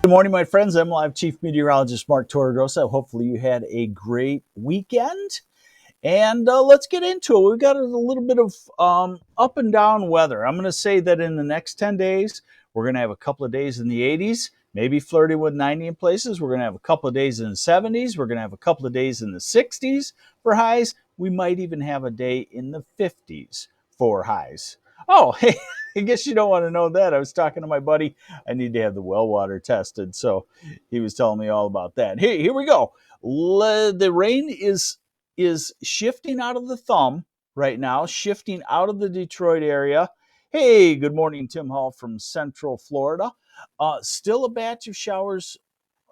Good morning, my friends. I'm Live Chief Meteorologist Mark Torregrossa. Hopefully, you had a great weekend. And let's get into it. We've got a little bit of up and down weather. I'm going to say that in the next 10 days, we're going to have a couple of days in the 80s, maybe flirting with 90 in places. We're going to have a couple of days in the 70s. We're going to have a couple of days in the 60s for highs. We might even have a day in the 50s for highs. Oh, hey, I guess you don't want to know that. I was talking to my buddy. I need to have the well water tested. So he was telling me all about that. Hey, here we go. The rain is shifting out of the thumb right now, shifting out of the Detroit area. Hey, good morning, Tim Hall from Central Florida. Still a batch of showers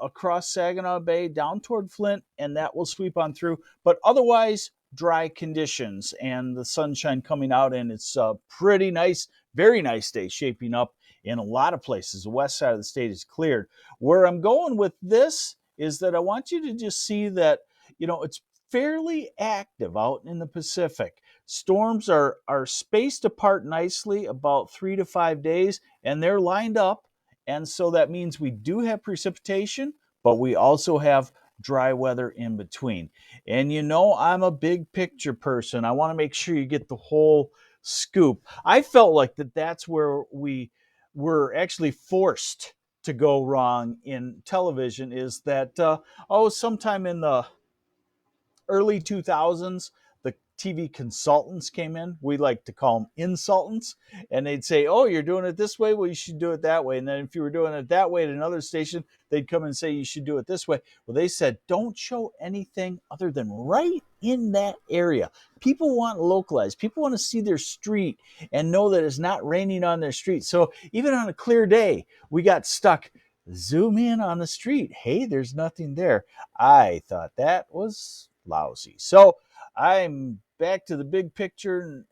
across Saginaw Bay down toward Flint, and that will sweep on through. But otherwise, dry conditions and the sunshine coming out, and it's a pretty nice, very nice day shaping up in a lot of places. The west side of the state is cleared. Where I'm going with this is that I want you to just see that, it's fairly active out in the Pacific. Storms are spaced apart nicely, about 3 to 5 days, and they're lined up. And so that means we do have precipitation, but we also have dry weather in between. And I'm a big picture person. I want to make sure you get the whole scoop. I felt like that's where we were actually forced to go wrong in television, is that, sometime in the early 2000s, the TV consultants came in. We like to call them insultants. And they'd say, oh, you're doing it this way? Well, you should do it that way. And then if you were doing it that way at another station, they'd come and say, you should do it this way. Well, they said, don't show anything other than right in that area. People want localized. People want to see their street and know that it's not raining on their street. So even on a clear day, we got stuck. Zoom in on the street. Hey, there's nothing there. I thought that was lousy. So I'm back to the big picture, and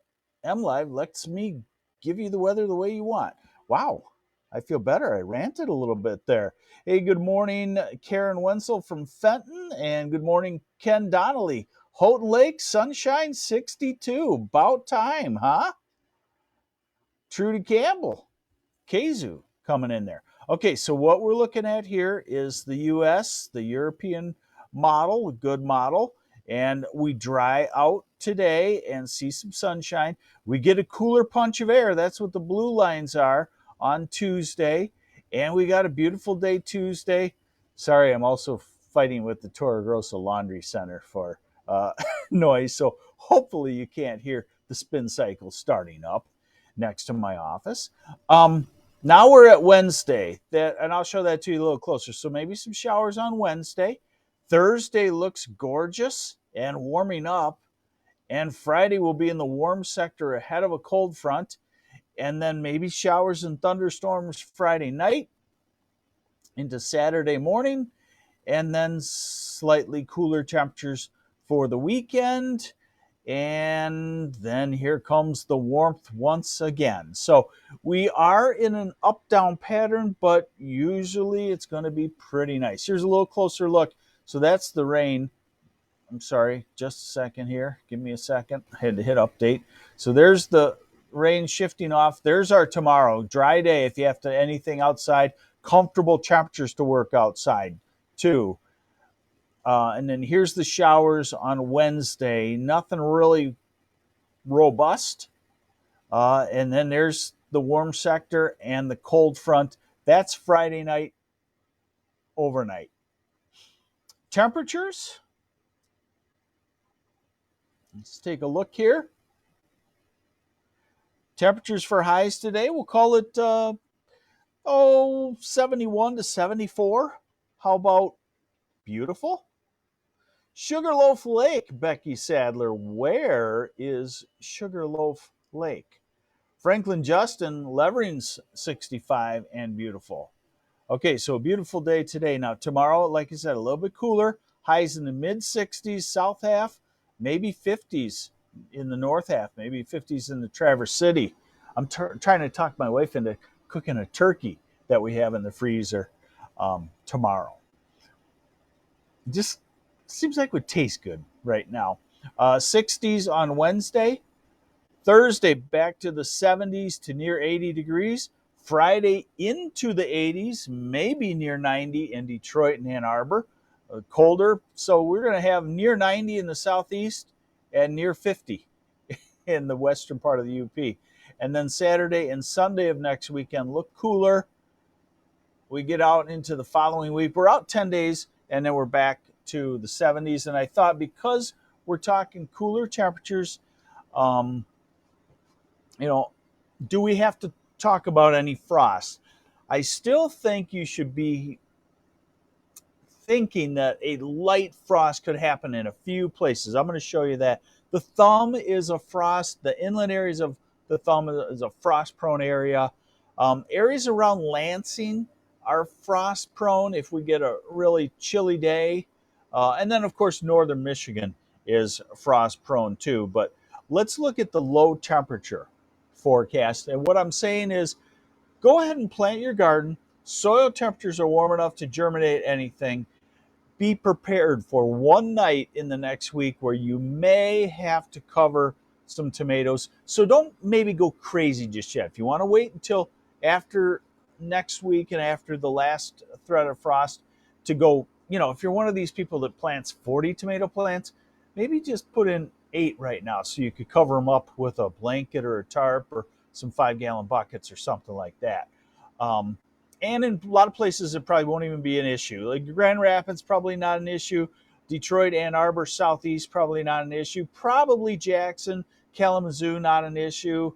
MLive lets me give you the weather the way you want. Wow, I feel better. I ranted a little bit there. Hey, good morning, Karen Wenzel from Fenton, and good morning, Ken Donnelly. Houghton Lake, sunshine 62. About time, huh? Trudy Campbell, Kazu coming in there. Okay, so what we're looking at here is the US, the European model, a good model, and we dry out today and see some sunshine. We get a cooler punch of air. That's what the blue lines are on Tuesday. And we got a beautiful day Tuesday. Sorry, I'm also fighting with the Torregrossa Laundry Center for noise, so hopefully you can't hear the spin cycle starting up next to my office. Now we're at Wednesday, and I'll show that to you a little closer. So maybe some showers on Wednesday. Thursday looks gorgeous and warming up, and Friday will be in the warm sector ahead of a cold front, and then maybe showers and thunderstorms Friday night into Saturday morning, and then slightly cooler temperatures for the weekend. And then here comes the warmth once again. So we are in an up-down pattern, but usually it's going to be pretty nice. Here's a little closer look. So that's the rain. I'm sorry, just a second here. Give me a second. I had to hit update. So there's the rain shifting off. There's our tomorrow. Dry day if you have to anything outside. Comfortable temperatures to work outside too. And then here's the showers on Wednesday. Nothing really robust. And then there's the warm sector and the cold front. That's Friday night overnight. Temperatures. Let's take a look here. Temperatures for highs today, we'll call it 71 to 74. How about beautiful? Sugarloaf Lake, Becky Sadler. Where is Sugarloaf Lake? Franklin Justin, Levering's 65 and beautiful. Okay, so a beautiful day today. Now, tomorrow, like I said, a little bit cooler. Highs in the mid 60s, south half, maybe 50s in the north half, maybe 50s in the Traverse City. I'm trying to talk my wife into cooking a turkey that we have in the freezer tomorrow. Just seems like it would taste good right now. 60s on Wednesday. Thursday, back to the 70s to near 80 degrees. Friday into the 80s, maybe near 90 in Detroit and Ann Arbor. Colder. So we're going to have near 90 in the southeast and near 50 in the western part of the UP. And then Saturday and Sunday of next weekend look cooler. We get out into the following week. We're out 10 days, and then we're back to the 70s. And I thought because we're talking cooler temperatures, um, do we have to talk about any frost? I still think you should be thinking that a light frost could happen in a few places. I'm going to show you that. The thumb is a frost. The inland areas of the thumb is a frost-prone area. Areas around Lansing are frost-prone if we get a really chilly day. And then, of course, northern Michigan is frost-prone too. But let's look at the low temperature forecast. And what I'm saying is go ahead and plant your garden. Soil temperatures are warm enough to germinate anything. Be prepared for one night in the next week where you may have to cover some tomatoes. So don't maybe go crazy just yet. If you want to wait until after next week and after the last threat of frost to go, if you're one of these people that plants 40 tomato plants, maybe just put in 8 right now so you could cover them up with a blanket or a tarp or some 5-gallon buckets or something like that. And in a lot of places, it probably won't even be an issue. Like Grand Rapids, probably not an issue. Detroit, Ann Arbor, Southeast, probably not an issue. Probably Jackson, Kalamazoo, not an issue.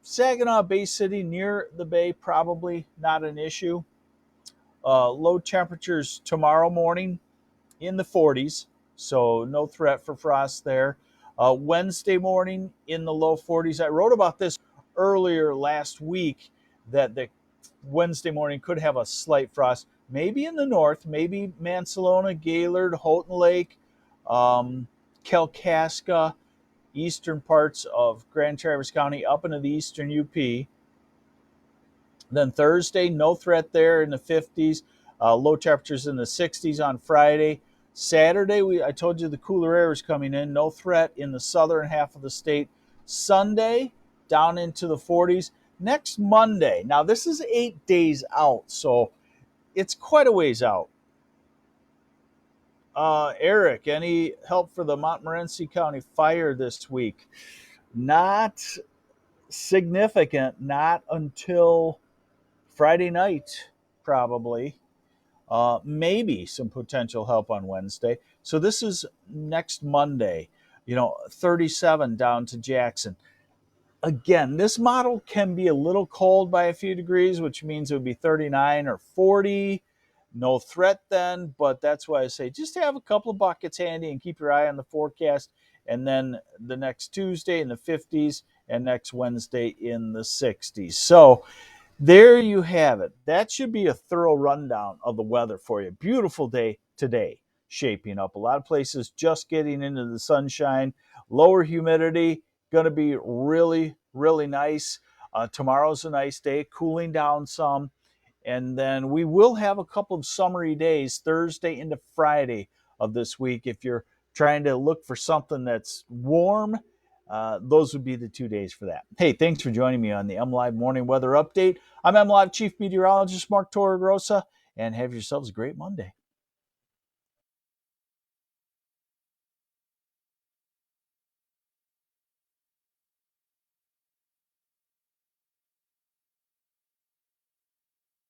Saginaw, Bay City, near the bay, probably not an issue. Low temperatures tomorrow morning in the 40s, so no threat for frost there. Wednesday morning in the low 40s. I wrote about this earlier last week that the Wednesday morning could have a slight frost, maybe in the north, maybe Mansalona, Gaylord, Houghton Lake, Kalkaska, eastern parts of Grand Traverse County up into the eastern UP. Then Thursday, no threat there in the 50s, low temperatures in the 60s on Friday. Saturday, I told you the cooler air is coming in, no threat in the southern half of the state. Sunday, down into the 40s. Next Monday, now this is 8 days out, so it's quite a ways out. Eric, any help for the Montmorency County fire this week? Not significant, not until Friday night, probably. Maybe some potential help on Wednesday. So this is next Monday, 37 down to Jackson. Again, this model can be a little cold by a few degrees, which means it would be 39 or 40. No threat then, but that's why I say just have a couple of buckets handy and keep your eye on the forecast. And then the next Tuesday in the 50s and next Wednesday in the 60s. So there you have it. That should be a thorough rundown of the weather for you. Beautiful day today shaping up. A lot of places just getting into the sunshine. Lower humidity, going to be really, really nice. Tomorrow's a nice day, cooling down some. And then we will have a couple of summery days, Thursday into Friday of this week. If you're trying to look for something that's warm, those would be the 2 days for that. Hey, thanks for joining me on the MLive Morning Weather Update. I'm MLive Chief Meteorologist Mark Torregrossa, and have yourselves a great Monday.